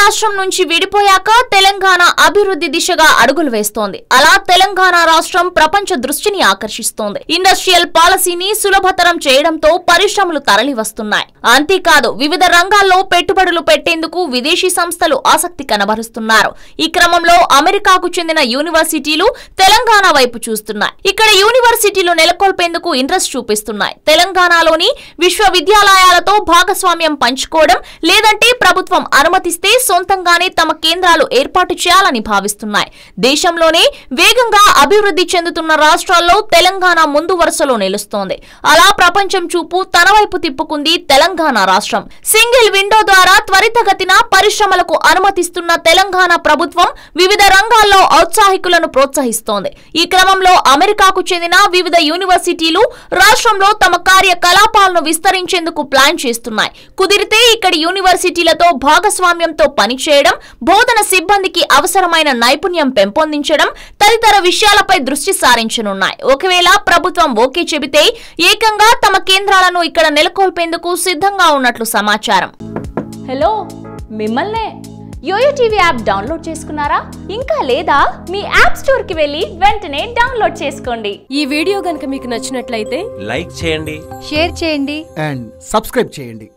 రాష్ట్రం నుంచి విడిపోయాక తెలంగాణ అభివృద్ధి దిశగా అడుగులు వేస్తోంది. అలా తెలంగాణ రాష్ట్రం ప్రపంచ దృష్టిని ఆకర్షిస్తోంది. ఇండస్ట్రియల్ పాలసీని సులభతరం చేయడంతో పరిశ్రమలు తరలి వస్తున్నాయి. అంతేకాదు వివిధ రంగాల్లో పెట్టుబడులు పెట్టేందుకు విదేశీ సంస్థలు ఆసక్తి కనబరుస్తున్నారు. ఈ క్రమంలో అమెరికాకు చెందిన యూనివర్సిటీలు తెలంగాణ వైపు చూస్తున్నాయి. ఇక్కడ యూనివర్సిటీలు నెలకొల్పేందుకు ఇంట్రెస్ట్ చూపిస్తున్నాయి. తెలంగాణలోని విశ్వవిద్యాలయాలతో భాగస్వామ్యం పంచుకోవడం లేదంటే ప్రభుత్వం అనుమతిస్తే సొంతంగానే తమ కేంద్రాలు ఏర్పాటు చేయాలని భావిస్తున్నాయి. దేశంలోనే వేగంగా అభివృద్ధి చెందుతున్న రాష్ట్రాల్లో తెలంగాణ ముందు వరుసలో నిలుస్తోంది. అలా ప్రపంచం చూపు తన వైపు తిప్పుకుంది తెలంగాణ రాష్ట్రం. సింగిల్ విండో ద్వారా త్వరితగతిన పరిశ్రమలకు అనుమతిస్తున్న తెలంగాణ ప్రభుత్వం వివిధ రంగాల్లో ఔత్సాహికులను ప్రోత్సహిస్తోంది. ఈ క్రమంలో అమెరికాకు చెందిన వివిధ యూనివర్సిటీలు రాష్ట్రంలో తమ కార్యకలాపాలను విస్తరించేందుకు ప్లాన్ చేస్తున్నాయి. కుదిరితే ఇక్కడి యూనివర్సిటీలతో భాగస్వామ్యంతో పనిచేయడం, బోధన సిబ్బందికి అవసరమైన నైపుణ్యం పెంపొందించడం తదితర విషయాలపై దృష్టి సారించనున్నాయి. ఒకవేళ ప్రభుత్వం ఓకే చెబితే ఏకంగా తమ కేంద్రాలను ఇక్కడ నెలకొల్పేందుకు సిద్ధంగా ఉన్నట్లు సమాచారం. హలో, మిమ్మల్నే యోయో టీవీ యాప్ డౌన్లోడ్ చేసుకున్నారా? ఇంకా లేదా? మీ యాప్ స్టోర్ కి వెళ్ళి వెంటనే డౌన్లోడ్ చేసుకోండి. ఈ వీడియో గనుక మీకు నచ్చినట్లయితే లైక్ చేయండి, షేర్ చేయండి అండ్ సబ్స్క్రైబ్ చేయండి.